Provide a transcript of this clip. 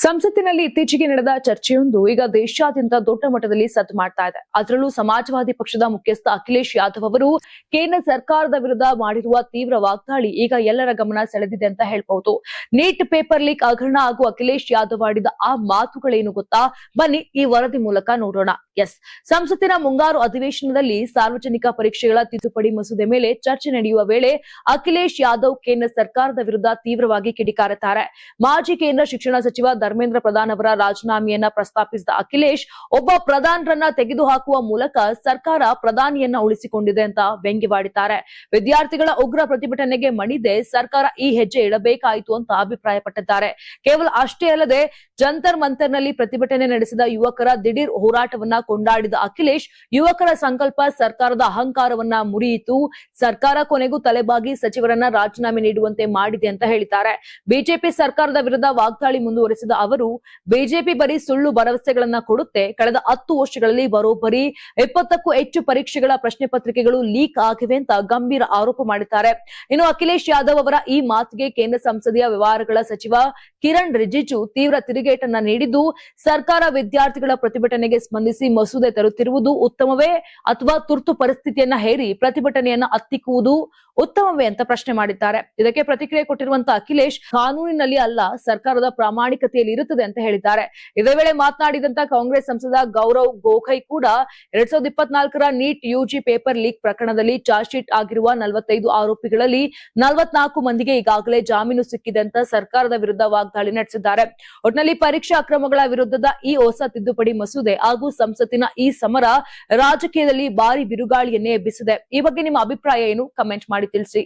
ಸಂಸತ್ತಿನಲ್ಲಿ ಇತ್ತೀಚೆಗೆ ನಡೆದ ಚರ್ಚೆಯೊಂದು ಈಗ ದೇಶಾದ್ಯಂತ ದೊಡ್ಡ ಮಟ್ಟದಲ್ಲಿ ಸದ್ದು ಮಾಡ್ತಾ ಇದೆ. ಅದರಲ್ಲೂ ಸಮಾಜವಾದಿ ಪಕ್ಷದ ಮುಖ್ಯಸ್ಥ ಅಖಿಲೇಶ್ ಯಾದವ್ ಅವರು ಕೇಂದ್ರ ಸರ್ಕಾರದ ವಿರುದ್ಧ ಮಾಡಿರುವ ತೀವ್ರ ವಾಗ್ದಾಳಿ ಈಗ ಎಲ್ಲರ ಗಮನ ಸೆಳೆದಿದೆ ಅಂತ ಹೇಳ್ಬಹುದು. ನೀಟ್ ಪೇಪರ್ ಲೀಕ್ ಹಗರಣ ಹಾಗೂ ಅಖಿಲೇಶ್ ಯಾದವ್ ಆಡಿದ ಆ ಮಾತುಗಳೇನು ಗೊತ್ತಾ? ಬನ್ನಿ ಈ ವರದಿ ಮೂಲಕ ನೋಡೋಣ. ಸಂಸತ್ತಿನ ಮುಂಗಾರು ಅಧಿವೇಶನದಲ್ಲಿ ಸಾರ್ವಜನಿಕ ಪರೀಕ್ಷೆಗಳ ತಿದ್ದುಪಡಿ ಮಸೂದೆ ಮೇಲೆ ಚರ್ಚೆ ನಡೆಯುವ ವೇಳೆ ಅಖಿಲೇಶ್ ಯಾದವ್ ಕೇಂದ್ರ ಸರ್ಕಾರದ ವಿರುದ್ಧ ತೀವ್ರವಾಗಿ ಕಿಡಿಕಾರುತ್ತಾರೆ. ಮಾಜಿ ಕೇಂದ್ರ ಶಿಕ್ಷಣ ಸಚಿವ ಧರ್ಮೇಂದ್ರ ಪ್ರಧಾನ್ ಅವರ ರಾಜೀನಾಮೆಯನ್ನ ಪ್ರಸ್ತಾಪಿಸಿದ ಅಖಿಲೇಶ್, ಒಬ್ಬ ಪ್ರಧಾನರನ್ನ ತೆಗೆದುಹಾಕುವ ಮೂಲಕ ಸರ್ಕಾರ ಪ್ರಧಾನಿಯನ್ನ ಉಳಿಸಿಕೊಂಡಿದೆ ಅಂತ ವ್ಯಂಗ್ಯವಾಡಿದ್ದಾರೆ. ವಿದ್ಯಾರ್ಥಿಗಳ ಉಗ್ರ ಪ್ರತಿಭಟನೆಗೆ ಮಣಿದೆ ಸರ್ಕಾರ ಈ ಹೆಜ್ಜೆ ಇಡಬೇಕಾಯಿತು ಅಂತ ಅಭಿಪ್ರಾಯಪಟ್ಟಿದ್ದಾರೆ. ಕೇವಲ ಅಷ್ಟೇ ಅಲ್ಲದೆ ಜಂತರ್ ಮಂತರ್ನಲ್ಲಿ ಪ್ರತಿಭಟನೆ ನಡೆಸಿದ ಯುವಕರ ದಿಢೀರ್ ಹೋರಾಟವನ್ನ ಕೊಂಡಾಡಿದ ಅಖಿಲೇಶ್, ಯುವಕರ ಸಂಕಲ್ಪ ಸರ್ಕಾರದ ಅಹಂಕಾರವನ್ನ ಮುರಿಯಿತು, ಸರ್ಕಾರ ಕೊನೆಗೂ ತಲೆಬಾಗಿ ಸಚಿವರನ್ನ ರಾಜೀನಾಮೆ ನೀಡುವಂತೆ ಮಾಡಿದೆ ಅಂತ ಹೇಳಿದ್ದಾರೆ. ಬಿಜೆಪಿ ಸರ್ಕಾರದ ವಿರುದ್ಧ ವಾಗ್ದಾಳಿ ಮುಂದುವರೆಸಿದ ಅವರು, ಬಿಜೆಪಿ ಬರೀ ಸುಳ್ಳು ಭರವಸೆಗಳನ್ನ ಕೊಡುತ್ತೆ, ಕಳೆದ 10 ವರ್ಷಗಳಲ್ಲಿ ಬರೋಬ್ಬರಿ 20ಕ್ಕೂ ಹೆಚ್ಚು ಪರೀಕ್ಷೆಗಳ ಪ್ರಶ್ನೆ ಪತ್ರಿಕೆಗಳು ಲೀಕ್ ಆಗಿವೆ ಅಂತ ಗಂಭೀರ ಆರೋಪ ಮಾಡಿದ್ದಾರೆ. ಇನ್ನು ಅಖಿಲೇಶ್ ಯಾದವ್ ಅವರ ಈ ಮಾತಿಗೆ ಕೇಂದ್ರ ಸಂಸದೀಯ ವ್ಯವಹಾರಗಳ ಸಚಿವ ಕಿರಣ್ ರಿಜಿಜು ತೀವ್ರ ತಿರುಗೇಟನ್ನ ನೀಡಿದ್ದು, ಸರ್ಕಾರ ವಿದ್ಯಾರ್ಥಿಗಳ ಪ್ರತಿಭಟನೆಗೆ ಸ್ಪಂದಿಸಿ ಮಸೂದೆ ತರುತ್ತಿರುವುದು ಉತ್ತಮವೇ ಅಥವಾ ತುರ್ತು ಪರಿಸ್ಥಿತಿಯನ್ನ ಹೇರಿ ಪ್ರತಿಭಟನೆಯನ್ನ ಹತ್ತಿಕ್ಕುವುದು ಉತ್ತಮವೇ ಅಂತ ಪ್ರಶ್ನೆ ಮಾಡಿದ್ದಾರೆ. ಇದಕ್ಕೆ ಪ್ರತಿಕ್ರಿಯೆ ಕೊಟ್ಟಿರುವಂತಹ ಅಖಿಲೇಶ್, ಕಾನೂನಿನಲ್ಲಿ ಅಲ್ಲ ಸರ್ಕಾರದ ಪ್ರಾಮಾಣಿಕತೆಯಲ್ಲಿ ಇರುತ್ತದೆ ಅಂತ ಹೇಳಿದ್ದಾರೆ. ಇದೇ ವೇಳೆ ಮಾತನಾಡಿದಂತ ಕಾಂಗ್ರೆಸ್ ಸಂಸದ ಗೌರವ್ ಗೋಖೈ ಕೂಡ 2024ರ ನೀಟ್ ಯುಜಿ ಪೇಪರ್ ಲೀಕ್ ಪ್ರಕರಣದಲ್ಲಿ ಚಾರ್ಜ್ ಶೀಟ್ ಆಗಿರುವ 45 ಆರೋಪಿಗಳಲ್ಲಿ 44 ಮಂದಿಗೆ ಈಗಾಗಲೇ ಜಾಮೀನು ಸಿಕ್ಕಿದೆ ಅಂತ ಸರ್ಕಾರದ ವಿರುದ್ಧ ವಾಗ್ದಾಳಿ ನಡೆಸಿದ್ದಾರೆ. ಒಟ್ನಲ್ಲಿ ಪರೀಕ್ಷಾ ಅಕ್ರಮಗಳ ವಿರುದ್ಧದ ಈ ಹೊಸ ತಿದ್ದುಪಡಿ ಮಸೂದೆ ಹಾಗೂ ಸಂಸತ್ತಿನ ಈ ಸಮರ ರಾಜಕೀಯದಲ್ಲಿ ಭಾರಿ ಬಿರುಗಾಳಿಯನ್ನೇ ಎಬ್ಬಿಸಿದೆ. ಈ ಬಗ್ಗೆ ನಿಮ್ಮ ಅಭಿಪ್ರಾಯ ಏನು? ಕಮೆಂಟ್ ಮಾಡಿ ತಿಳಿಸಿ.